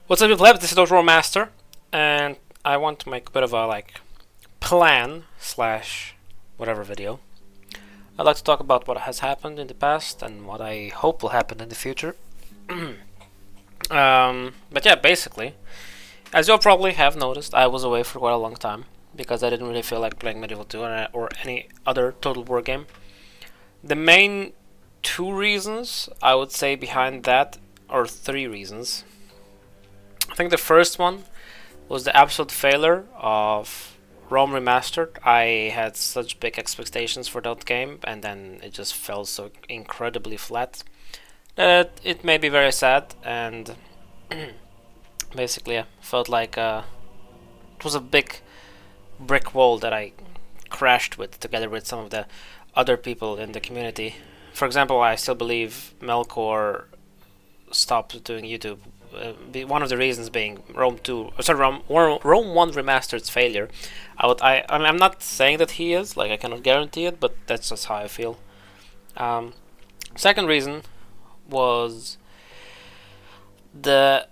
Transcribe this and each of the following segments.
What's up, people? This is YourTotalWarMaster, and I want to make a bit of a plan slash whatever video. I'd like to talk about what has happened in the past and what I hope will happen in the future. But yeah, basically, as you'll probably have noticed, I was away for quite a long time because I didn't really feel like playing Medieval 2 or any other Total War game. The main two reasons I would say behind that, or three reasons. I think the first one was the absolute failure of Rome Remastered. I had such big expectations for that game, and then it just fell so incredibly flat that it made me very sad, and basically I felt like it was a big brick wall that I crashed with together with some of the other people in the community. For example, I still believe Melkor stopped doing YouTube. One of the reasons being Rome 1 Remastered's failure. I'm not saying that he is, like I cannot guarantee it, but that's just how I feel. Second reason was the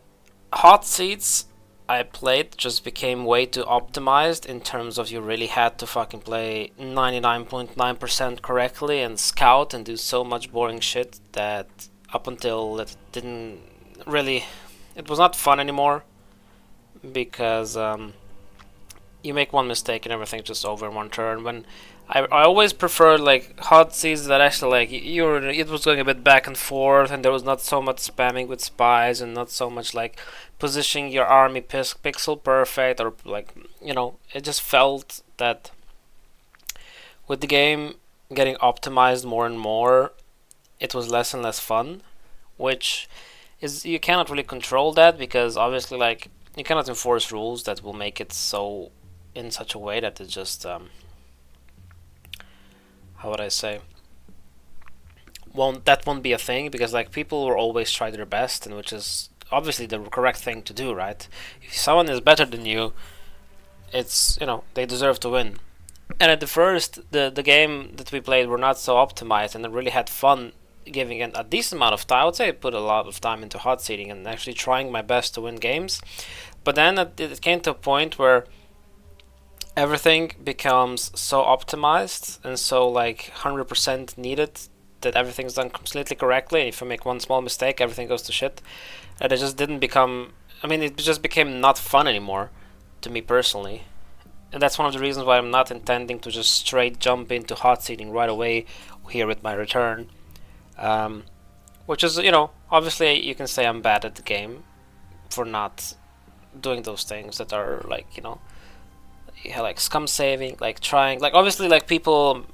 hot seats I played just became way too optimized in terms of you really had to fucking play 99.9% correctly and scout and do so much boring shit that up until it didn't really, it was not fun anymore because you make one mistake and everything's just over in one turn. When I always preferred like hot seats that actually like it was going a bit back and forth and there was not so much spamming with spies and not so much like positioning your army pixel perfect, or like, you know, it just felt that with the game getting optimized more and more, it was less and less fun, which is, you cannot really control that because obviously like you cannot enforce rules that will make it so in such a way that it just how would I say, won't be a thing, because like people will always try their best, and which is obviously the correct thing to do, right? If someone is better than you, it's, you know, they deserve to win. And at the first, the game that we played were not so optimized, and I really had fun giving it a decent amount of time. I would say I put a lot of time into hot seating and actually trying my best to win games. But then it came to a point where everything becomes so optimized and so like 100% needed that everything's done completely correctly. If you make one small mistake, everything goes to shit. And it just didn't become, I mean, it just became not fun anymore to me personally. And that's one of the reasons why I'm not intending to just straight jump into hot seating right away here with my return. Which is, you know, obviously you can say I'm bad at the game for not doing those things that are like, you know, like scum saving, like trying, like obviously like people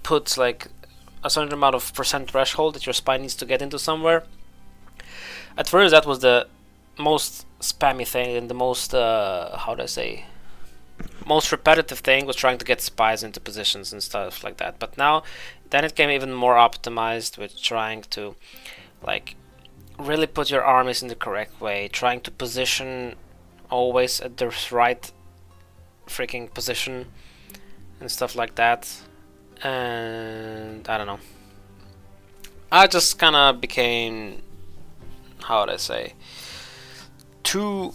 put like a certain amount of percent threshold that your spy needs to get into somewhere. At first that was the most spammy thing and the most how do I say, most repetitive thing was trying to get spies into positions and stuff like that. But now then it came even more optimized with trying to like really put your armies in the correct way, trying to position always at the right freaking position and stuff like that. And I don't know, I just kind of became, how would I say, too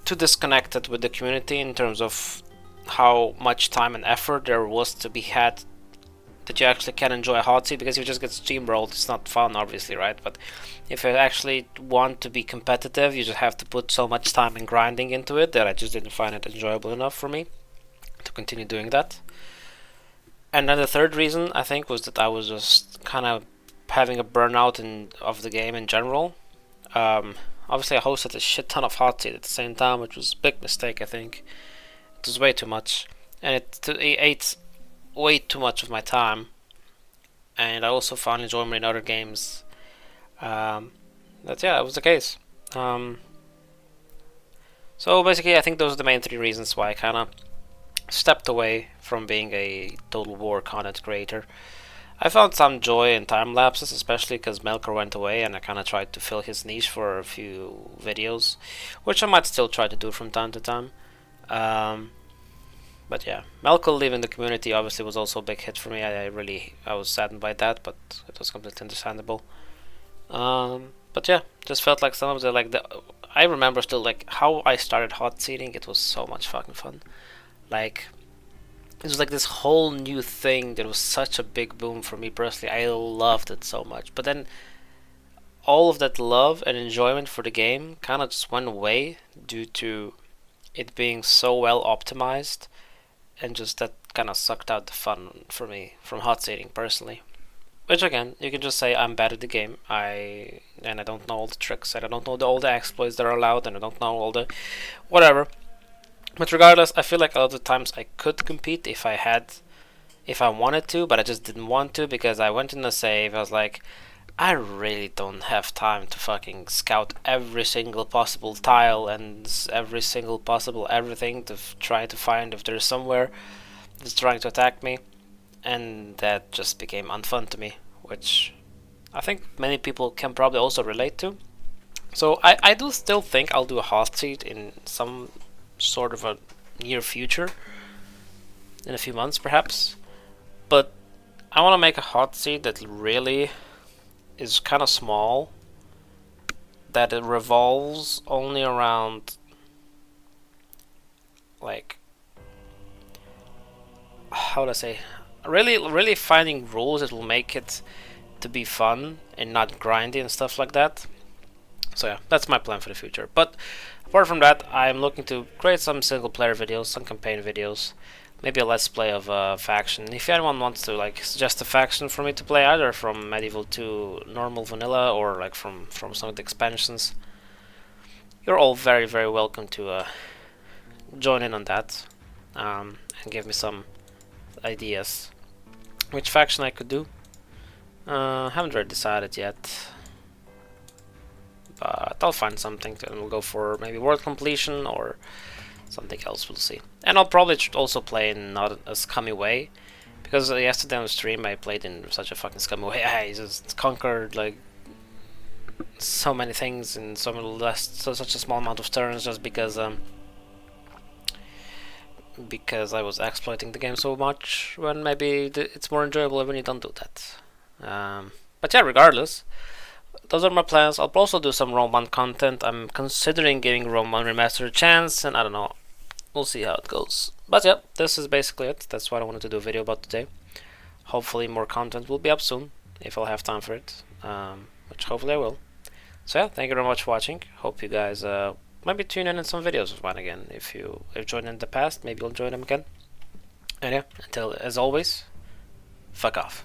disconnected with the community in terms of how much time and effort there was to be had that you actually can enjoy a hot seat, because if you just get steamrolled, it's not fun, obviously, right? But if you actually want to be competitive, you just have to put so much time and grinding into it that I just didn't find it enjoyable enough for me to continue doing that. And then the third reason, I think, was that I was just kind of having a burnout of the game in general. Obviously, I hosted a shit ton of hot seat at the same time, which was a big mistake, I think. It was way too much, and it ate way too much of my time. And I also found enjoyment in other games. That was the case. So basically, I think those are the main three reasons why I kind of stepped away from being a Total War content creator. I found some joy in time lapses, especially because Melkor went away, and I kind of tried to fill his niche for a few videos, which I might still try to do from time to time. But yeah, Melkor leaving the community obviously was also a big hit for me. I was saddened by that, but it was completely understandable. But yeah, just felt like some of the I remember still like how I started hot seating. It was so much fucking fun. Like it was like this whole new thing that was such a big boom for me personally. I loved it so much. But then all of that love and enjoyment for the game kind of just went away due to it being so well optimized, and just that kind of sucked out the fun for me from hot seating personally. Which again, you can just say I'm bad at the game. I don't know all the tricks, and I don't know all the exploits that are allowed, and I don't know all the whatever. But regardless, I feel like a lot of times I could compete if I wanted to, but I just didn't want to because I went in the save. I was like, I really don't have time to fucking scout every single possible tile and every single possible everything to try to find if there's somewhere that's trying to attack me. And that just became unfun to me, which I think many people can probably also relate to. So I do still think I'll do a hot seat in some sort of a near future, in a few months perhaps, but I want to make a hot seat that really is kind of small, that it revolves only around like, how would I say, really finding rules that will make it to be fun and not grindy and stuff like that. So yeah, that's my plan for the future. But apart from that, I'm looking to create some single player videos, some campaign videos, maybe a let's play of a faction. If anyone wants to like suggest a faction for me to play, either from medieval to normal vanilla or like from some of the expansions, you're all very welcome to join in on that, and give me some ideas which faction I could do. Haven't really decided yet, but I'll find something and we'll go for maybe world completion or something else, we'll see. And I'll probably also play in not a scummy way, because yesterday on the stream I played in such a fucking scummy way. I just conquered like so many things in such a small amount of turns, just because I was exploiting the game so much, when maybe it's more enjoyable when you don't do that. But yeah, regardless, those are my plans. I'll also do some Rome 1 content. I'm considering giving Rome 1 Remastered a chance, and I don't know, we'll see how it goes. But yeah, this is basically it. That's what I wanted to do a video about today. Hopefully more content will be up soon, if I'll have time for it, which hopefully I will. So yeah, thank you very much for watching. Hope you guys maybe tune in some videos of mine again. If you've joined in the past, maybe you'll join them again. And yeah, until, as always, fuck off.